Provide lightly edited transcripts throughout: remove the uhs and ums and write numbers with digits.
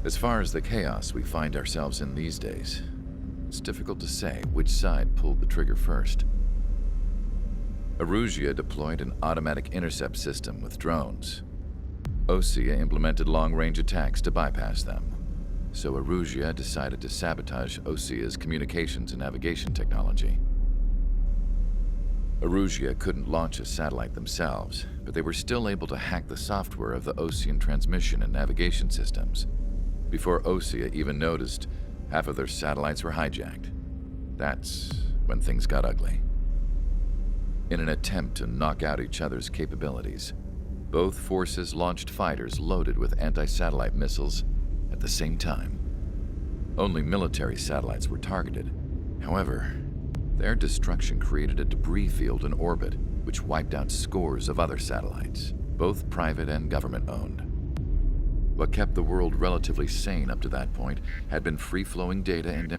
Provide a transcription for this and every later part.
As far as the chaos we find ourselves in these days, it's difficult to say which side pulled the trigger first. Erusia deployed an automatic intercept system with drones. Osea implemented long-range attacks to bypass them. So Erusia decided to sabotage Osea's communications and navigation technology. Erusia couldn't launch a satellite themselves, but they were still able to hack the software of the Osean transmission and navigation systems. Before Osea even noticed, half of their satellites were hijacked. That's when things got ugly. In an attempt to knock out each other's capabilities, both forces launched fighters loaded with anti-satellite missiles at the same time. Only military satellites were targeted. However, their destruction created a debris field in orbit, which wiped out scores of other satellites, both private and government-owned. What kept the world relatively sane up to that point had been free-flowing data and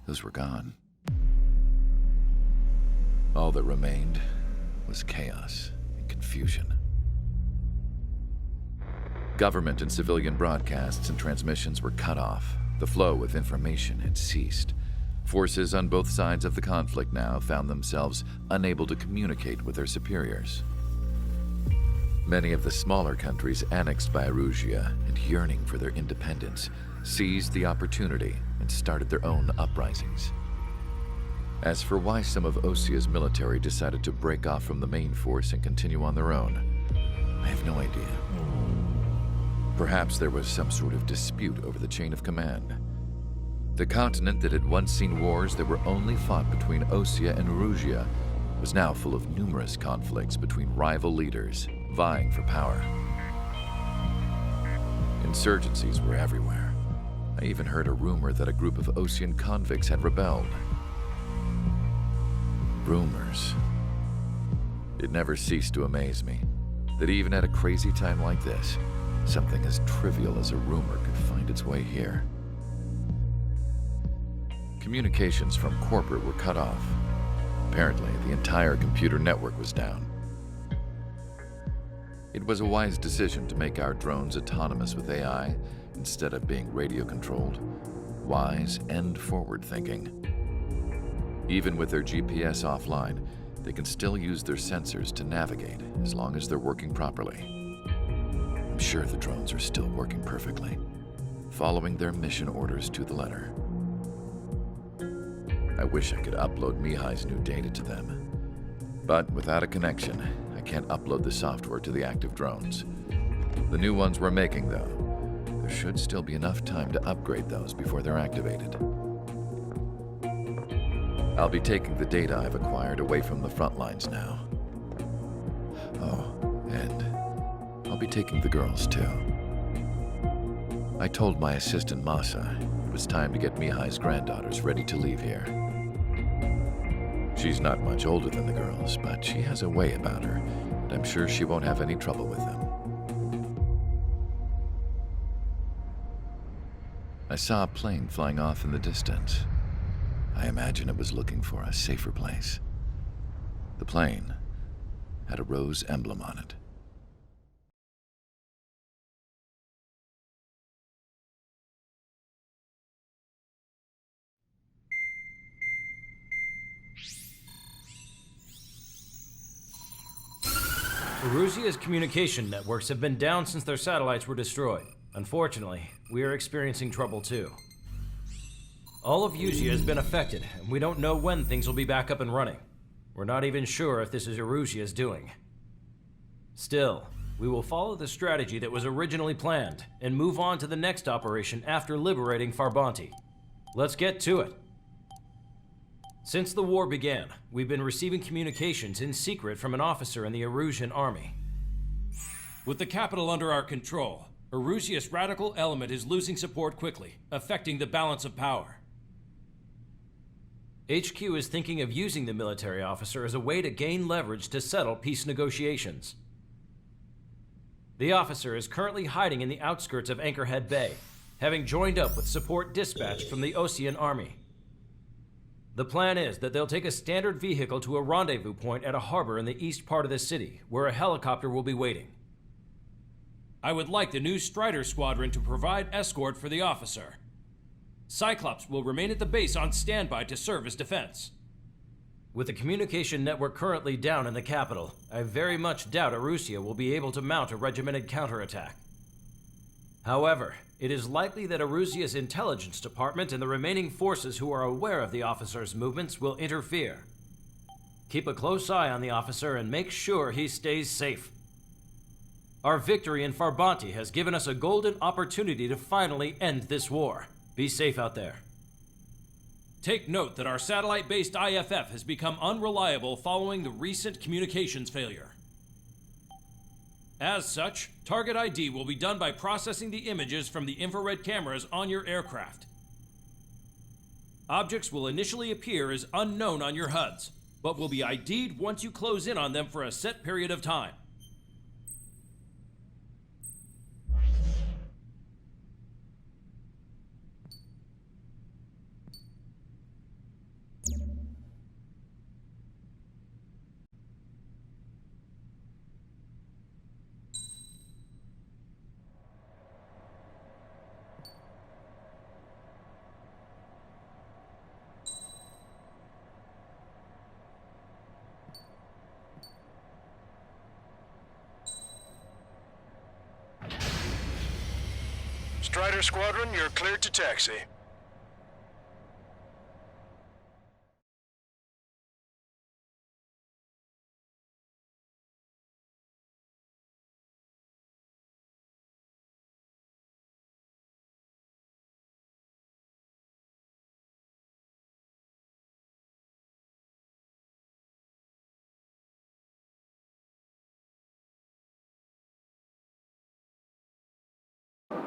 those were gone. All that remained was chaos and confusion. Government and civilian broadcasts and transmissions were cut off. The flow of information had ceased. Forces on both sides of the conflict now found themselves unable to communicate with their superiors. Many of the smaller countries annexed by Erusia and yearning for their independence seized the opportunity and started their own uprisings. As for why some of Osea's military decided to break off from the main force and continue on their own, I have no idea. Perhaps there was some sort of dispute over the chain of command. The continent that had once seen wars that were only fought between Osea and Erusia was now full of numerous conflicts between rival leaders vying for power. Insurgencies were everywhere. I even heard a rumor that a group of Osean convicts had rebelled. Rumors. It never ceased to amaze me that even at a crazy time like this, something as trivial as a rumor could find its way here. Communications from corporate were cut off. Apparently, the entire computer network was down. It was a wise decision to make our drones autonomous with AI instead of being radio-controlled. Wise and forward-thinking. Even with their GPS offline, they can still use their sensors to navigate as long as they're working properly. I'm sure the drones are still working perfectly, following their mission orders to the letter. I wish I could upload Mihai's new data to them. But without a connection, I can't upload the software to the active drones. The new ones we're making, though, there should still be enough time to upgrade those before they're activated. I'll be taking the data I've acquired away from the front lines now. Oh, and I'll be taking the girls, too. I told my assistant Masa it was time to get Mihai's granddaughters ready to leave here. She's not much older than the girls, but she has a way about her, and I'm sure she won't have any trouble with them. I saw a plane flying off in the distance. I imagine it was looking for a safer place. The plane had a rose emblem on it. Erusia's communication networks have been down since their satellites were destroyed. Unfortunately, we are experiencing trouble too. All of Usia has been affected, and we don't know when things will be back up and running. We're not even sure if this is Erusia's doing. Still, we will follow the strategy that was originally planned, and move on to the next operation after liberating Farbanti. Let's get to it. Since the war began, we've been receiving communications in secret from an officer in the Erusian army. With the capital under our control, Erusia's radical element is losing support quickly, affecting the balance of power. HQ is thinking of using the military officer as a way to gain leverage to settle peace negotiations. The officer is currently hiding in the outskirts of Anchorhead Bay, having joined up with support dispatched from the Osean army. The plan is that they'll take a standard vehicle to a rendezvous point at a harbor in the east part of the city, where a helicopter will be waiting. I would like the new Strider Squadron to provide escort for the officer. Cyclops will remain at the base on standby to serve as defense. With the communication network currently down in the capital, I very much doubt Arusea will be able to mount a regimented counterattack. However, it is likely that Arusea's intelligence department and the remaining forces who are aware of the officer's movements will interfere. Keep a close eye on the officer and make sure he stays safe. Our victory in Farbanti has given us a golden opportunity to finally end this war. Be safe out there. Take note that our satellite-based IFF has become unreliable following the recent communications failure. As such, target ID will be done by processing the images from the infrared cameras on your aircraft. Objects will initially appear as unknown on your HUDs, but will be ID'd once you close in on them for a set period of time. Strider Squadron, you're cleared to taxi.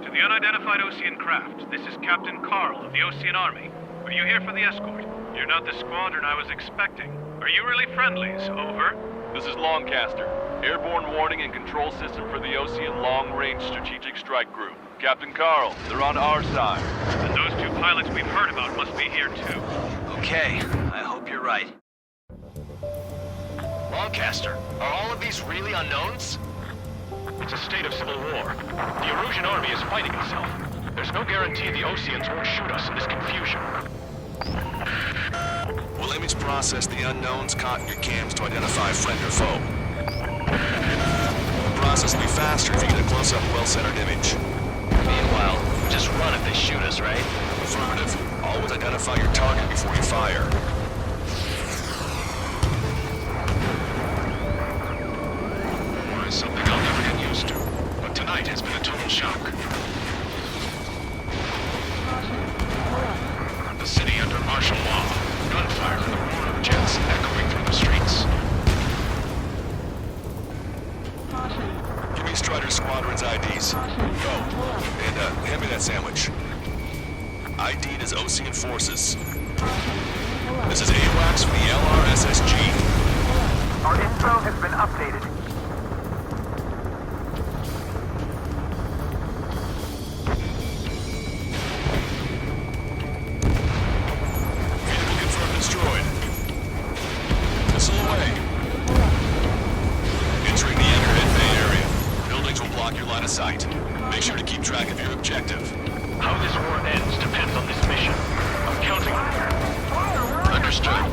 To the unidentified Osean craft, this is Captain Carl of the Osean Army. Are you here for the escort? You're not the squadron I was expecting. Are you really friendlies? Over. This is Longcaster. Airborne warning and control system for the Osean Long-Range Strategic Strike Group. Captain Carl, they're on our side. And those two pilots we've heard about must be here too. Okay, I hope you're right. Longcaster, are all of these really unknowns? It's a state of civil war. The Erusian army is fighting itself. There's no guarantee the Oseans won't shoot us in this confusion. We'll image process the unknowns caught in your cams to identify friend or foe. The process will be faster if you get a close-up, well-centered image. Meanwhile, just run if they shoot us, right? Affirmative. Always identify your target before you fire. War is something I'll never get used to, but tonight has been a total shock. The city under martial law. Gunfire and the roar of jets echoing through the streets. Give me Strider Squadron's IDs. Go. And, hand me that sandwich. ID'd as Osean forces. This is AWACS from the LRSSG. Our info has been updated. Vehicle confirmed destroyed. Missile away. Entering the Anchorhead Bay area. Buildings will block your line of sight. Make sure to keep track of your objective. How this war ends depends on this mission. I'm counting on you. Understood.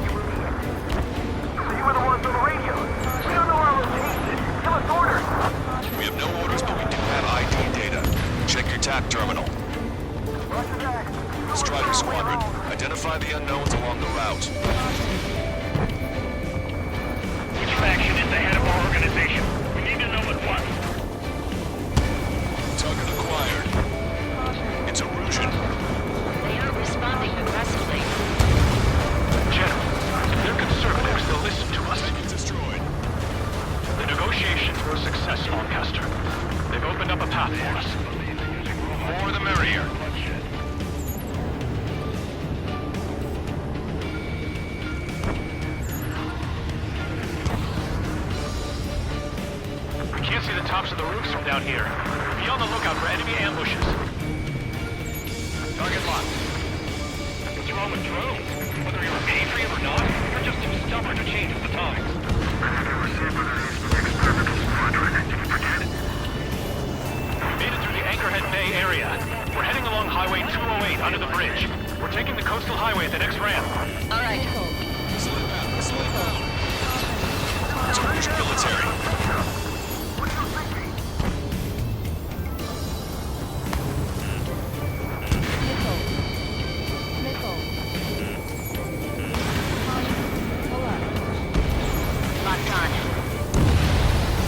You were the ones on the radio. We don't know our location. Give us orders. We have no orders, but we do have ID data. Check your TAC terminal. Strider Squadron, identify the unknowns along the route. Which faction is the head of our organization? We need to know at once. Target acquired. It's Erusian. They aren't responding aggressively. General, if they're conservatives, they'll listen to us. Destroyed. The negotiations were a success, Lancaster. They've opened up a path for us. More the merrier. We can't see the tops of the roofs from down here. Be on the lookout for enemy ambushes. Target locked. What's wrong with drones? Whether you're a patriot or not, you're just too stubborn to change with the times. Bay Area. We're heading along Highway 208 under the bridge. We're taking the coastal highway at the next ramp. All right. It's military. Locked on.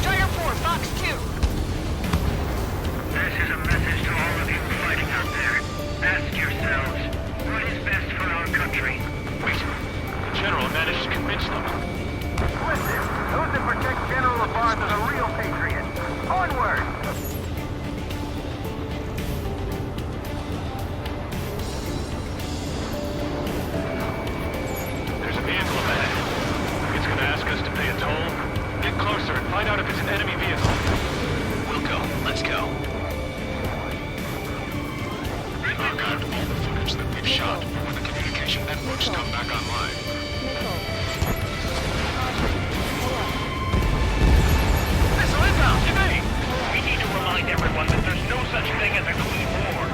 Strider 4, Fox 2. This is a message to all of you fighting out there. Ask yourselves, what is best for our country? Wait, the General managed to convince them. Listen, those that protect General Labarthe are the real patriots. Onward! There's a vehicle ahead. It's gonna ask us to pay a toll. Get closer and find out if it's an enemy vehicle. We'll go. Let's go. We archived all the footage that we've shot for when the communication networks come back online. Missile inbound! Evade! We need to remind everyone that there's no such thing as a clean war.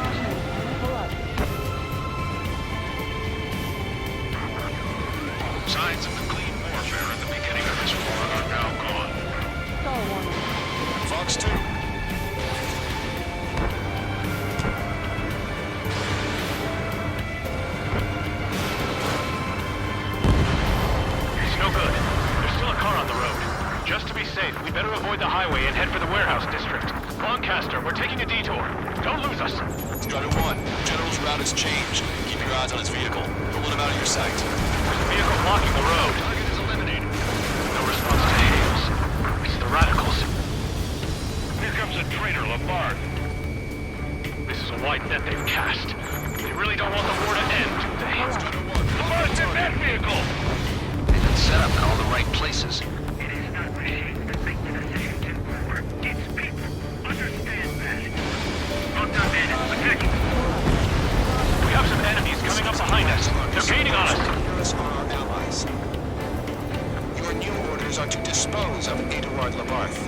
Signs of the clean warfare at the beginning of this war are now gone. Fox 2. It's no good. There's still a car on the road. Just to be safe, we better avoid the highway and head for the warehouse district. Lancaster, we're taking a detour. Don't lose us. Strider 1, General's route has changed. Keep your eyes on his vehicle. Don't let him out of your sight. There's a vehicle blocking the road. Target is eliminated. No response to hails. It's the radicals. Here comes a traitor, Labarthe. This is a wide net they've cast. They really don't want the war to end, do they? Labarthe's in that vehicle! They've been set up in all the right places. It is not machines that make the decisions in war. It's people. Understand that. Locked on bandits, attacking. We have some enemies coming up behind us. They're gaining on us. Us are our allies. Your new orders are to dispose of Eduard Labarthe.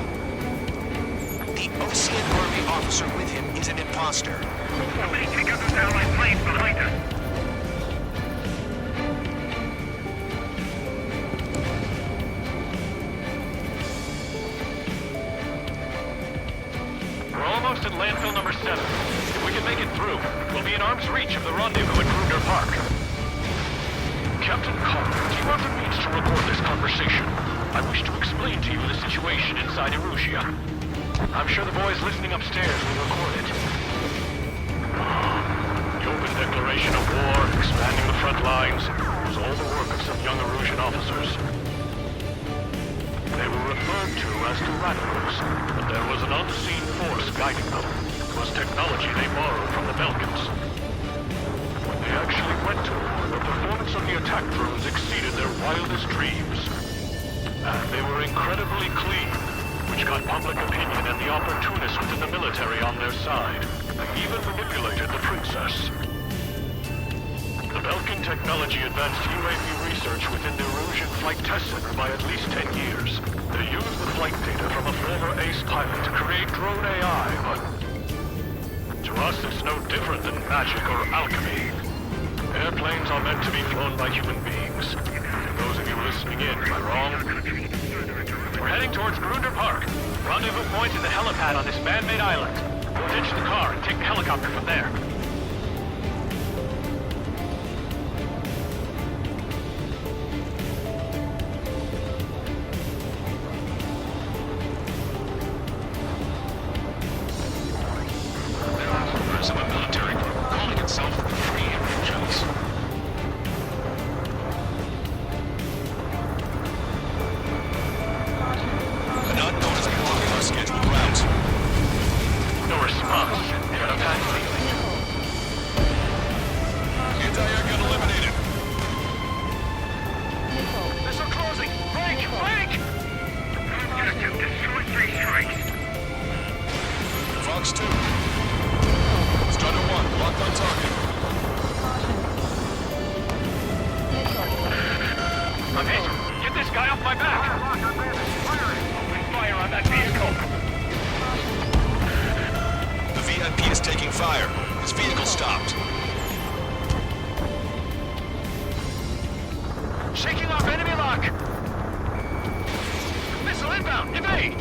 The Ocean Army officer with him is an imposter. Somebody take out those allied planes behind us. We're almost at landfill number 7. If we can make it through, we'll be in arm's reach of the rendezvous at Kruger Park. Captain Carl, do you have the means to record this conversation? I wish to explain to you the situation inside Erusia. I'm sure the boys listening upstairs will record it. The open declaration of war, expanding the front lines, was all the work of some young Erusian officers. They were referred to as the radicals, but there was an unseen force guiding them. It was technology they borrowed from the Belkans. When they actually went to war, the performance of the attack drones exceeded their wildest dreams. And they were incredibly clean, which got public opinion and the opportunists within the military on their side. They even manipulated the princess. The Belkan technology advanced UAV research within the Erusian Flight Test Center by at least 10 years. They used the flight data from a former ace pilot to create drone AI, but to us it's no different than magic or alchemy. Airplanes are meant to be flown by human beings. For those of you listening in, am I wrong? We're heading towards Grunder Park. Rendezvous point is the helipad on this man-made island. We'll ditch the car and take the helicopter from there. There are members of a military group calling itself the Free Angels. An unknown is blocking our scheduled route. No response. But I'm kind of feeling. Anti-air gun eliminated. Missile closing! Break! Break! Objective, destroy 3 strikes. Fox 2. Strider 1, locked on target. I'm hit. Get this guy off my back. Open fire on that vehicle. The VIP is taking fire. His vehicle stopped. Shaking off enemy lock! Missile inbound! Evade!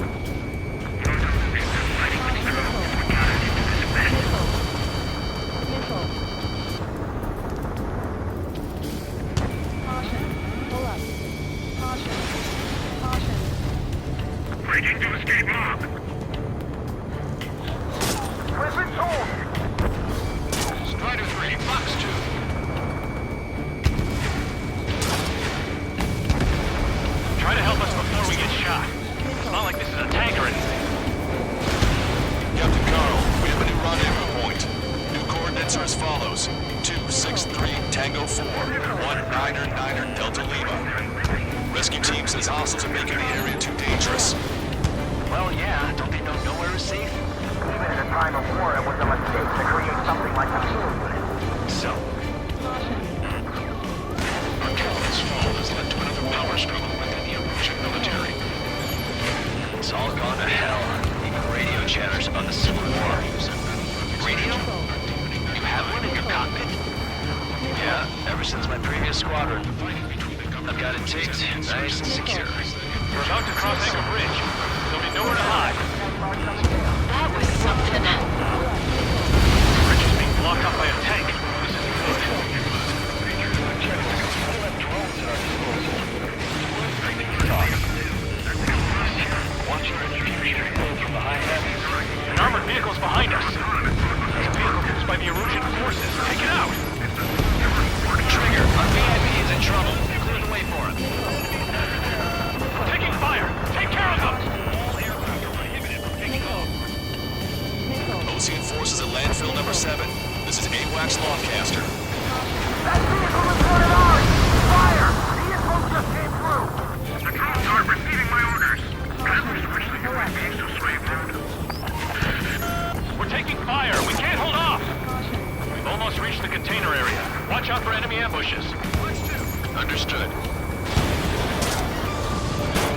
Breaking to escape lock. Weapons hold! Strider 3, Fox 2. Try to help us before we get shot. It's not like this is a tank or anything. Captain Carl, we have a new rendezvous point. New coordinates are as follows. 263 Tango 4, 199 Delta Lima. Rescue team says hostiles are making the area too dangerous. Well, yeah, don't they know nowhere is safe? Even in a time of war, it was a mistake to create something like a fuel unit. So, Our captain's fall has led to another power struggle within the Erusian military. it's all gone to hell. Even radio chatters about the Civil War. Radio? You have one in your cockpit? Yeah, ever since my previous squadron. I've got it taped, nice and secure. We're about to cross Anchor Bridge. There'll be nowhere to hide. That was something. The bridge is being blocked off by a tank. This isn't good. Watch your execution from behind them. An armored vehicle's behind us. This vehicle is by the Erusian forces. Take it out! Trigger, our VIP is in trouble. Clear the way for him. We're taking fire! Take care of them! Ocean forces at landfill number 7. This is AWACS Longcaster. That vehicle is running on! Fire! Vehicle just came through! The drones are receiving my orders. Can we switch the UAVs to slave mode? We're taking fire! We can't hold off! We've almost reached the container area. Watch out for enemy ambushes. Understood.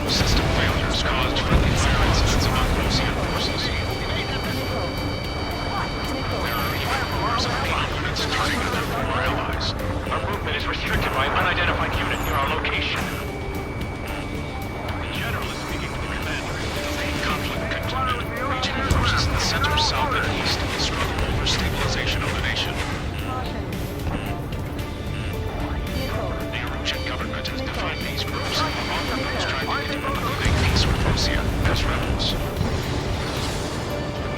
System failures caused friendly fire incidents among Ocean forces. Units targeted our allies. Our movement is restricted by an unidentified unit near our location. The General is speaking with the commander. Conflict continued. Regional forces in the center, south, and east struggle over stabilization of the nation. The Erusian government has defined these groups among those trying to make peace with Russia as rebels.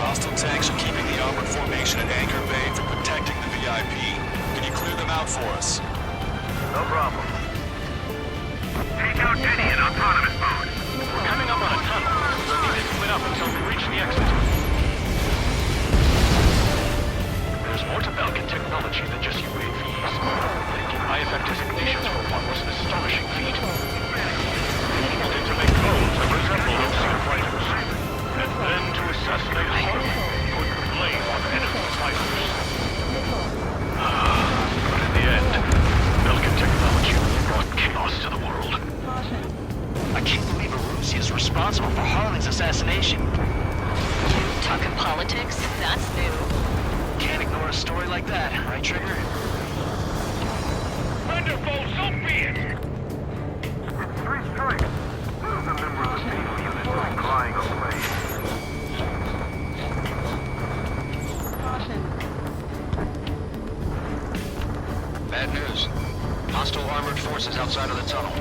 Hostile tanks are keeping the armored formation at Anchor Bay for protecting the VIP. Can you clear them out for us? No problem. Take out Denny in autonomous mode. We're coming up on a tunnel. We'll need to split up until we reach the exit. There's more to Belkin technology than just UAVs. Taking IFF designations for one was an astonishing feat. Needed to make drones that resemble Ocean fighters. And then to assassinate Harlem, put the blame on enemy fighters. But in the end, Belkin technology brought chaos to the world. I can't believe Erusia is responsible for Harling's assassination. Talking politics? That's new. Can't ignore a story like that, right, Trigger? Thunderbolt, so be it! It's 3 strikes. There's a member of the naval unit going flying away. Bad news. Hostile armored forces outside of the tunnel.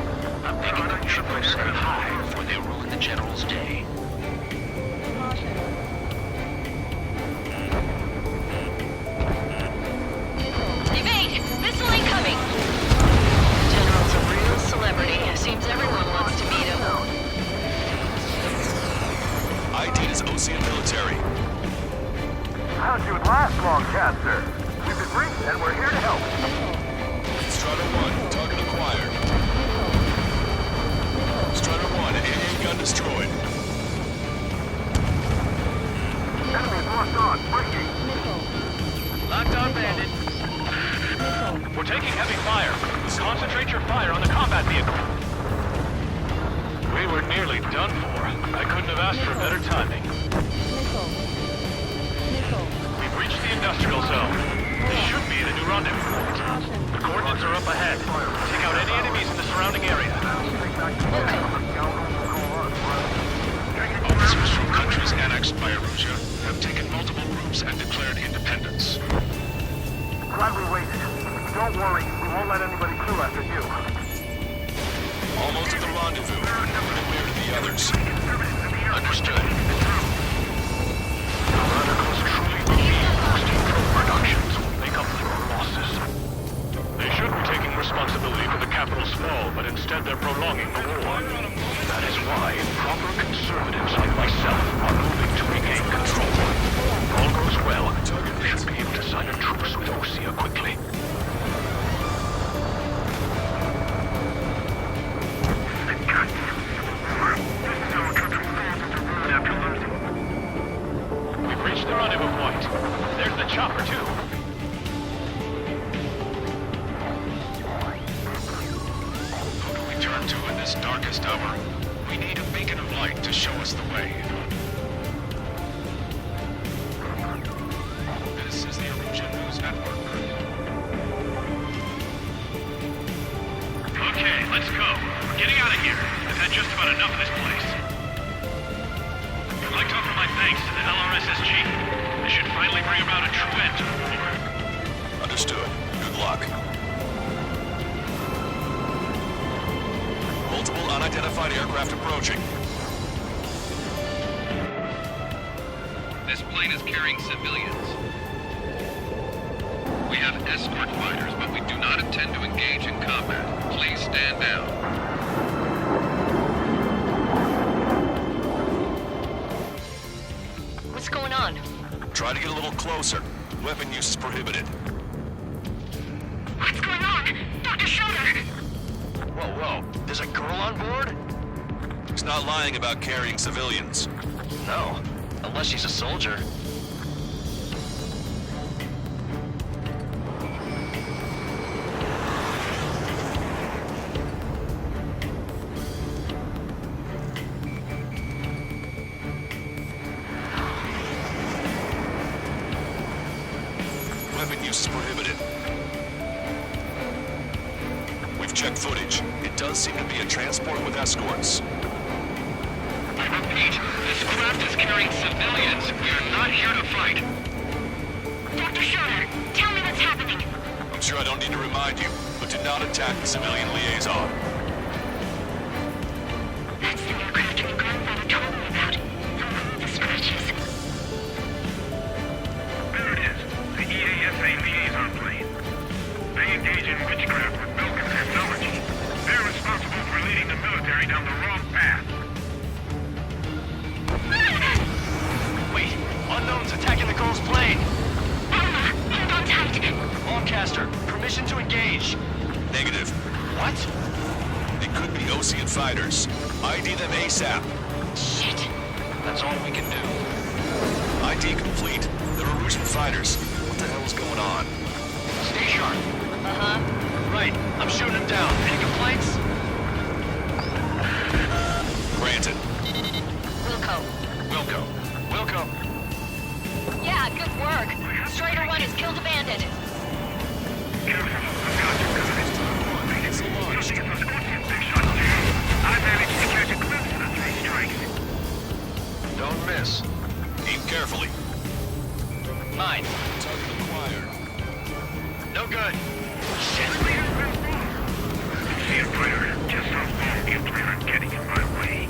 I'm thinking they should go very high before they ruin the General's day. Evade! Missile incoming! General's a real celebrity. Seems everyone wants to meet him. ID is Ocean military. How'd you last, Longcaster? We've been briefed and we're here to help. Strider 1, target acquired. Strider 1, AA gun destroyed. Enemy's locked on. Breaking. Locked on, bandit. We're taking heavy fire. Concentrate your fire on the combat vehicle. We were nearly done for. I couldn't have asked for better timing. We've reached the industrial rendezvous point. The coordinates are up ahead. Take out any enemies in the surrounding area. Officers from countries annexed by Erusia have taken multiple groups and declared independence. Glad we waited. Don't worry, we won't let anybody kill after you. Almost at the rendezvous. Clear to the others. Understood. The radicals truly believe boosting drone productions will make up for our losses. They should be taking responsibility for the capital's fall, but instead they're prolonging the war. That is why proper conservatives like myself are moving to regain control. If all goes well, we should be able to sign a truce with Osea quickly. We've reached the rendezvous point. There's the chopper, too. Who do we turn to in this darkest hour? We need a beacon of light to show us the way. This is the Erusia News Network. Okay, let's go. We're getting out of here. I've had just about enough of this place. I'd like to offer my thanks to the LRSSG. This should finally bring about a true end to the war. Understood. Good luck. Multiple unidentified aircraft approaching. This plane is carrying civilians. We have escort fighters, but we do not intend to engage in combat. Please stand down. What's going on? Try to get a little closer. Weapon use is prohibited. What's going on? Dr. Schroeder! Whoa. There's a girl on board? He's not lying about carrying civilians. No. Unless she's a soldier. Weapon use is prohibited. We've checked footage. It does seem to be a transport with escorts. I repeat, this craft is carrying civilians. We are not here to fight. Dr. Schroeder, tell me what's happening. I'm sure I don't need to remind you, but do not attack the civilian liaison. That's the aircraft your grandfather told me about. The scratches. There it is. The EASA liaison plane. They engage in witchcraft with Belkin technology. They're responsible for leading the military down the wrong path. Wait, unknowns attacking the girl's plane. Alma, hold on tight. Longcaster, permission to engage. Negative. What? They could be Osean fighters. ID them ASAP. Shit. That's all we can do. ID complete. They're Erusian fighters. What the hell is going on? Stay sharp. Uh-huh. Right, I'm shooting him down. Any complaints? Granted. Wilco. Yeah, good work. Strider 1 has killed a bandit. Careful, I've got you guys. Looking at those Osean big shots. I managed to catch a glimpse of the 3 strikes. Don't miss. Aim carefully. Mine. Target acquired. No good. Shit. See it, Predator. Just how far do you plan on getting in my way?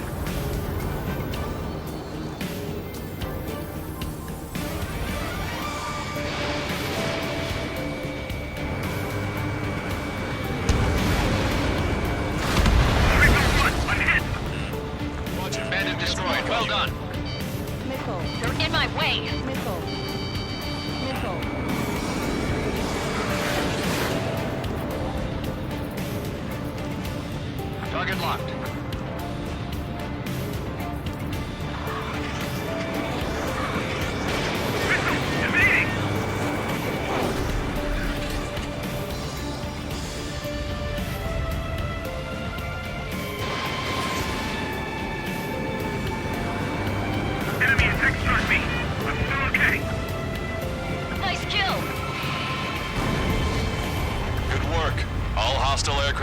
Bandit destroyed. Well done. They're in my way. Target locked.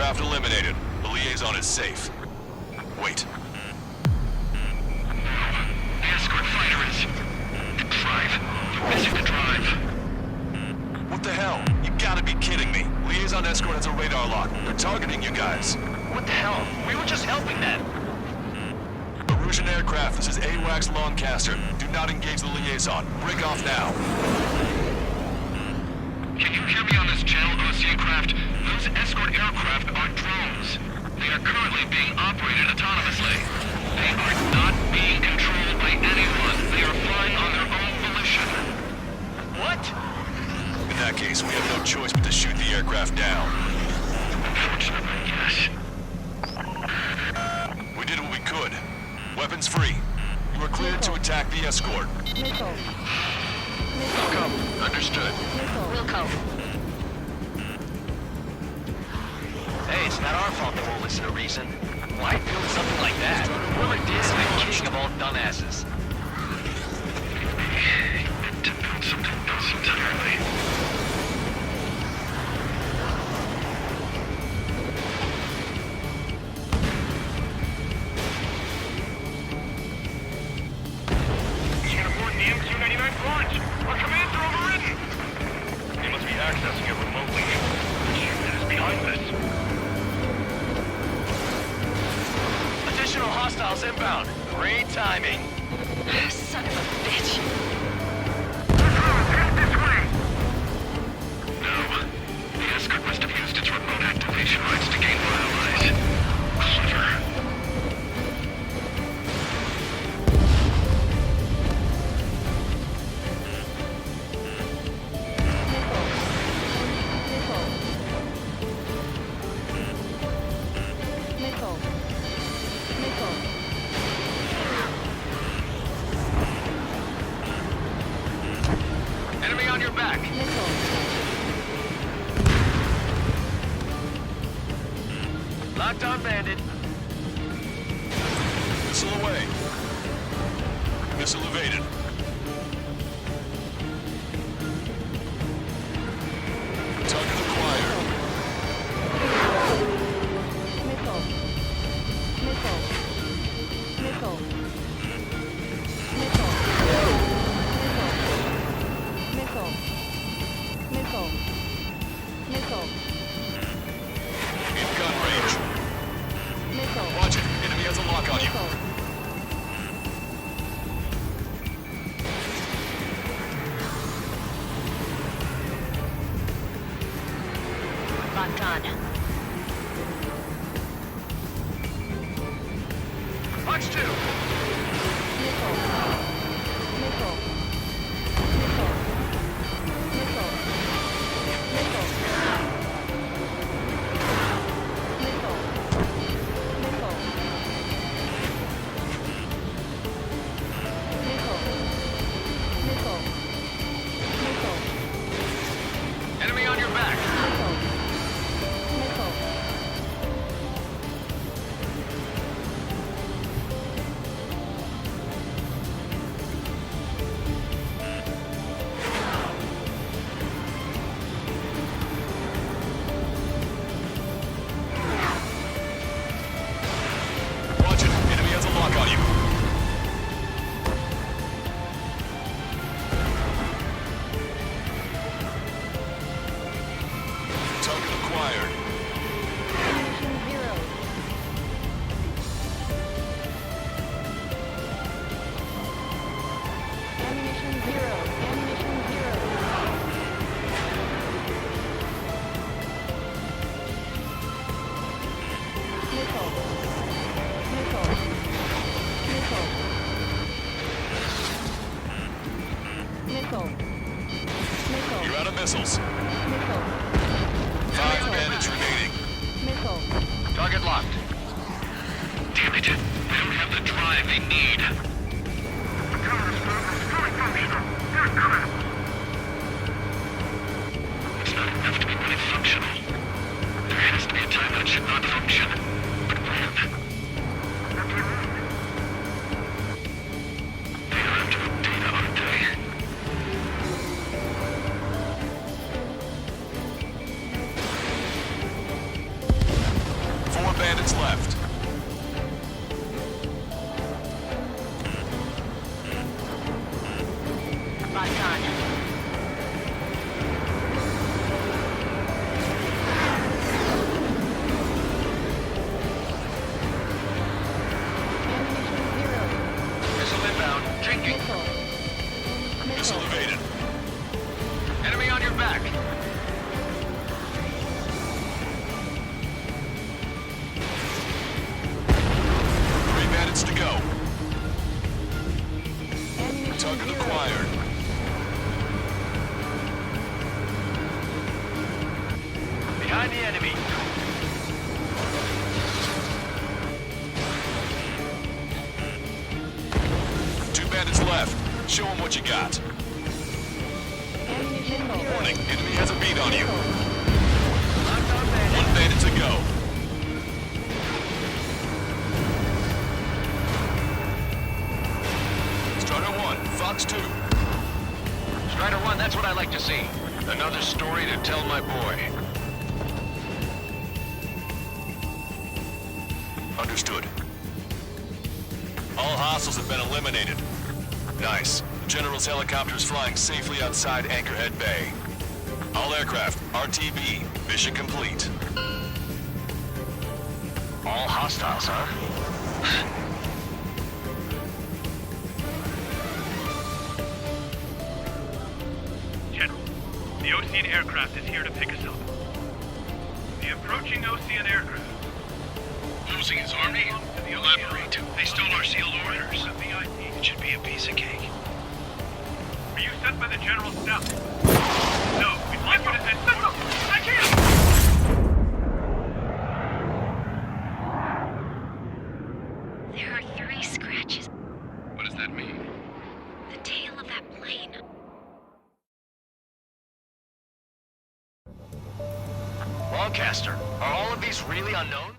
Craft eliminated. The liaison is safe. Wait. The escort fighter is... Drive. You're missing the drive. What the hell? You gotta be kidding me. Liaison escort has a radar lock. They're targeting you guys. What the hell? We were just helping them. Erusian aircraft, this is AWACS Lancaster. Do not engage the liaison. Break off now. Can you hear me on this channel, Ocean Craft? Those escort aircraft are drones. They are currently being operated autonomously. They are not being controlled by anyone. They are flying on their own volition. What? In that case, we have no choice but to shoot the aircraft down. Unfortunately, yes. We did what we could. Weapons free. You are cleared to attack the escort. Welcome. Understood. Wilco. Hey, it's not our fault they won't listen to reason. Why build something like that? Whoever did is the king of all dumbasses. To build something else entirely. Can't afford the MQ-99 launch. Our commands are overridden. They must be accessing it remotely. The unit is behind this. Additional hostiles inbound. Great timing. Son of a bitch. No. The escort must have used its remote activation rights to gain more allies. Clever. Enemy on your back. Locked on bandit. Missile away. Missile evaded. Target acquired. In gun range. Watch it. Enemy has a lock on you. Locked on. Punch two. Enemy on your back. Watch it. Enemy has a lock on you. Target acquired. You're out of missiles. 5 bandits remaining. Target locked. Damn it. They don't have the drive they need. The cover is fully functional. Good crap. It's not enough to be really functional. There has to be a time when it should not function. But when? They are after the data, aren't they? Locked on. Missile inbound. Drinking. Missile evaded. Enemy on your back. 3 bandits to go. Target acquired. Behind the enemy. Two bandits left. Show them what you got. Warning, enemy has a beat on you. One bandit to go. Strider 1, Fox 2. Strider 1, that's what I like to see. Another story to tell my boy. Understood. All hostiles have been eliminated. Nice. The General's helicopter is flying safely outside Anchorhead Bay. All aircraft, RTB, mission complete. All hostiles, huh? General, the Ocean aircraft is here to pick us up. The approaching Ocean aircraft. Losing his army? Elaborate. They stole our sealed orders. It should be a piece of cake. Were you sent by the General's staff? No, we'd like you to send... I can't! There are 3 scratches. What does that mean? The tail of that plane. Lancaster, are all of these really unknown?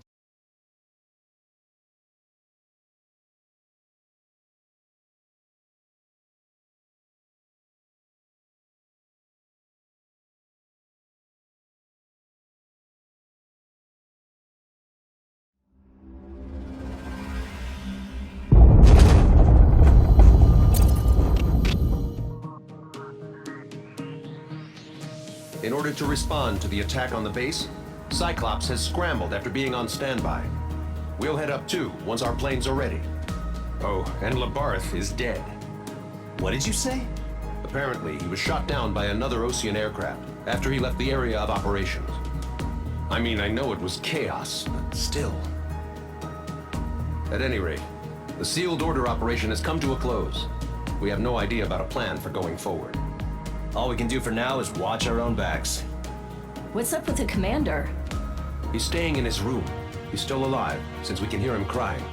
In order to respond to the attack on the base, Cyclops has scrambled after being on standby. We'll head up too, once our planes are ready. Oh, and Labarth is dead. What did you say? Apparently, he was shot down by another Ocean aircraft after he left the area of operations. I mean, I know it was chaos, but still. At any rate, the sealed order operation has come to a close. We have no idea about a plan for going forward. All we can do for now is watch our own backs. What's up with the commander? He's staying in his room. He's still alive, since we can hear him crying.